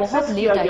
بہت لیٹ آئی.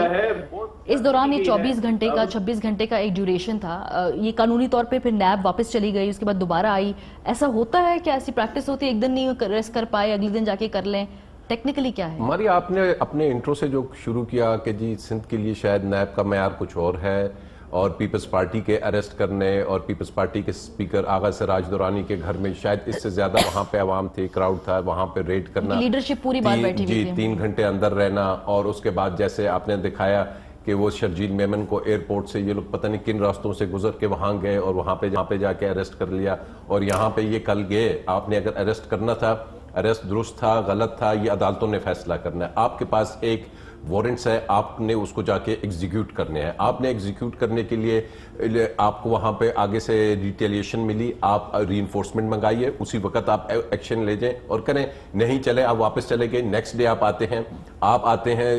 اس دوران یہ 24 گھنٹے کا 26 گھنٹے کا ایک ڈیوریشن تھا. یہ قانونی طور پہ پھر نیب واپس چلی گئی, اس کے بعد دوبارہ آئی. ایسا ہوتا ہے کہ ایسی پریکٹس ہوتی ہے ایک دن نہیں ریسٹ کر پائے اگلے دن جا کے کر لیں؟ ٹیکنیکلی کیا ہے؟ ہماری آپ نے اپنے انٹرو سے جو شروع کیا کہ جی سندھ کے لیے شاید نیب کا معیار کچھ اور ہے, اور پیپلز پارٹی کے اریسٹ کرنے اور پیپلز پارٹی کے سپیکر آغا سراج درانی کے گھر میں شاید اس سے زیادہ وہاں پہ عوام تھی, کراؤڈ تھا, وہاں پہ ریڈ کرنا, لیڈرشپ پوری بات بیٹھی ہوئی تھی, 3 گھنٹے اندر رہنا, اور اس کے بعد جیسے آپ نے دکھایا کہ وہ شرجیل میمن کو ایئرپورٹ سے یہ لوگ پتہ نہیں کن راستوں سے گزر کے وہاں گئے اور وہاں پہ جا کے اریسٹ کر لیا, اور یہاں پہ یہ کل گئے. آپ نے اگر اریسٹ کرنا تھا, اریسٹ درست تھا غلط تھا یہ عدالتوں نے فیصلہ کرنا ہے. آپ کے پاس ایک وارنٹس ہے, آپ نے اس کو جا کے ایگزیکیوٹ کرنے ہیں. آپ نے ایگزیکیوٹ کرنے کے لیے آپ کو وہاں پہ آگے سے ریٹیلیشن ملی, آپ ری انفورسمنٹ منگائیے, اسی وقت آپ ایکشن لے جائیں اور کریں. نہیں چلے آپ واپس چلے گئے, نیکسٹ ڈے آپ آتے ہیں.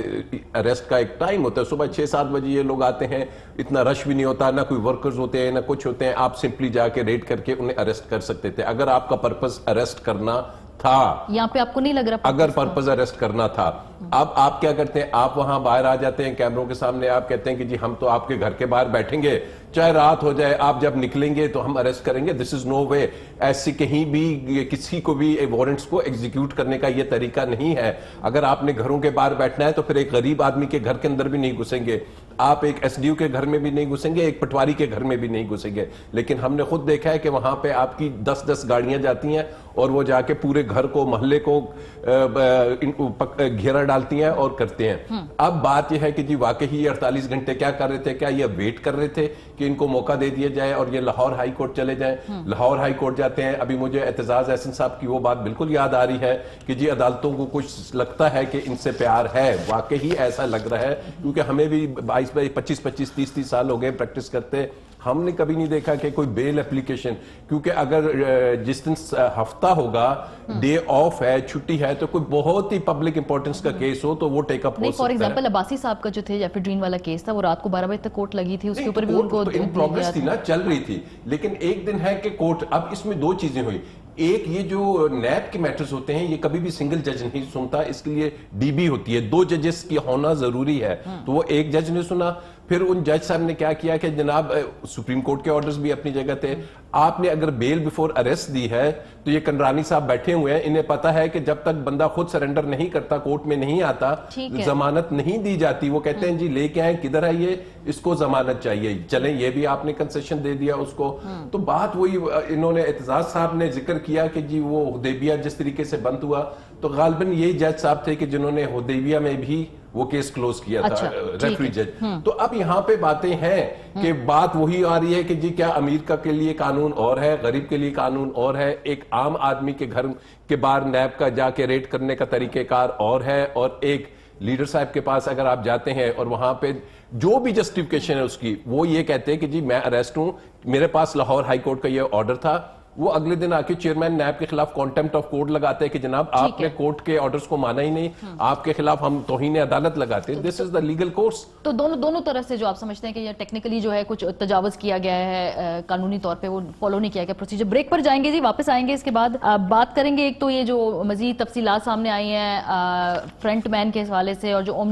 اریسٹ کا ایک ٹائم ہوتا ہے, صبح 6-7 بجے یہ لوگ آتے ہیں, اتنا رش بھی نہیں ہوتا, نہ کوئی ورکرز ہوتے ہیں نہ کچھ ہوتے ہیں. آپ سمپلی جا کے ریڈ کر کے انہیں اریسٹ کر سکتے تھے اگر آپ کا پرپس اریسٹ کرنا تھا. یہاں پہ آپ کو نہیں لگ رہا اگر پرپز اریسٹ کرنا تھا. اب آپ کیا کرتے ہیں, آپ وہاں باہر آ جاتے ہیں کیمروں کے سامنے, آپ کہتے ہیں کہ جی ہم تو آپ کے گھر کے باہر بیٹھیں گے, چاہے رات ہو جائے, آپ جب نکلیں گے تو ہم اریسٹ کریں گے. دس از نو وے. ایسی کہیں بھی کسی کو بھی وارنٹس کو ایگزیکیوٹ کرنے کا یہ طریقہ نہیں ہے. اگر آپ نے گھروں کے باہر بیٹھنا ہے تو پھر ایک غریب آدمی کے گھر کے اندر بھی نہیں گھسیں گے, آپ ایک ایس ڈی او کے گھر میں بھی نہیں گھسیں گے, ایک پٹواری کے گھر میں بھی نہیں گھسیں گے. لیکن ہم نے خود دیکھا ہے کہ وہاں پہ آپ کی 10 گاڑیاں جاتی ہیں اور وہ جا کے پورے گھر کو, محلے کو گھیرا ڈالتی ہیں اور کرتے ہیں. اب بات یہ ہے کہ جی واقعی 48 گھنٹے کیا کر رہے تھے, کیا یہ ویٹ کر رہے تھے کہ ان کو موقع دے دیا جائے اور یہ لاہور ہائی کورٹ چلے جائیں؟ لاہور ہائی کورٹ جاتے ہیں. ابھی مجھے اعتزاز احسن صاحب کی وہ بات بالکل یاد آ رہی ہے کہ جی عدالتوں کو کچھ لگتا ہے کہ ان سے پیار ہے. واقعی ایسا لگ رہا ہے, کیونکہ ہمیں بھی 25 30 سال ہو گئے پریکٹس کرتے, ہم نے کبھی نہیں دیکھا کہ کوئی بیل اپلیکیشن, کیونکہ اگر جس دن ہفتہ ہوگا, ڈے آف ہے, چھٹی ہے, تو کوئی بہت ہی پبلک امپورٹنس کا کیس ہو تو وہ ٹیک اپ ہو سکتا ہے. فار ایگزامپل عباسی صاحب کا جو تھے جیفری ڈرین والا کیس تھا, وہ رات کو 12 بجے تک کورٹ لگی تھی, اس کے اوپر بھی ان کو ان پروگرس تھی نا, چل رہی تھی. لیکن ایک دن ہے کہ کورٹ, اب اس میں 2 چیزیں ہوئی. ایک یہ جو نیب کے میٹرز ہوتے ہیں یہ کبھی بھی سنگل جج نہیں سنتا, اس کے لیے ڈی بی ہوتی ہے, 2 ججز کی ہونا ضروری ہے. تو وہ ایک جج نے سنا, پھر ان جج صاحب نے کیا کیا کہ جناب سپریم کورٹ کے آرڈرز بھی اپنی جگہ تھے, آپ نے اگر بیل بیفور اریسٹ دی ہے تو یہ کنڈرانی صاحب بیٹھے ہوئے ہیں, انہیں پتا ہے کہ جب تک بندہ خود سرنڈر نہیں کرتا, کورٹ میں نہیں آتا, ضمانت نہیں دی جاتی. وہ کہتے ہیں جی لے کے آئیں, کدھر ہے یہ, اس کو ضمانت چاہیے, چلیں یہ بھی آپ نے کنسیشن دے دیا اس کو. تو بات وہی انہوں نے, اعتزاز صاحب نے ذکر کیا کہ جی وہ حدیبیہ جس طریقے سے بند ہوا, تو غالباً یہ جج صاحب تھے کہ جنہوں نے حدیبیہ میں بھی وہ کیس کلوز کیا تھا, ریفری جج. تو اب یہاں پہ باتیں ہیں کہ بات وہی آ رہی ہے کہ جی کیا امیر کا کے لیے قانون اور ہے, غریب کے لیے قانون اور ہے, ایک عام آدمی کے گھر کے باہر نیب کا جا کے ریڈ کرنے کا طریقہ کار اور ہے, اور ایک لیڈر صاحب کے پاس اگر آپ جاتے ہیں اور وہاں پہ جو بھی جسٹیفیکیشن ہے اس کی, وہ یہ کہتے ہیں کہ جی میں اریسٹ ہوں, میرے پاس لاہور ہائی کورٹ کا یہ آرڈر تھا, وہ اگلے دن آ کے چیئرمین نیب کے خلاف کانٹیمپٹ آف کورٹ لگاتے ہیں کہ جناب آپ نے کورٹ کے آرڈرز کو مانا ہی نہیں, آپ کے خلاف ہم توہین عدالت لگاتے ہیں. دس از دا لیگل کورس. تو دونوں طرف سے جو آپ سمجھتے ہیں کہ یہ ٹیکنیکلی جو ہے کچھ تجاوز کیا گیا ہے, قانونی طور پہ وہ فالو نہیں کیا گیا پروسیجر. بریک پر جائیں گے جی, واپس آئیں گے, اس کے بعد بات کریں گے. ایک تو یہ جو مزید تفصیلات سامنے آئی ہیں فرنٹ مین کے حوالے سے, اور جو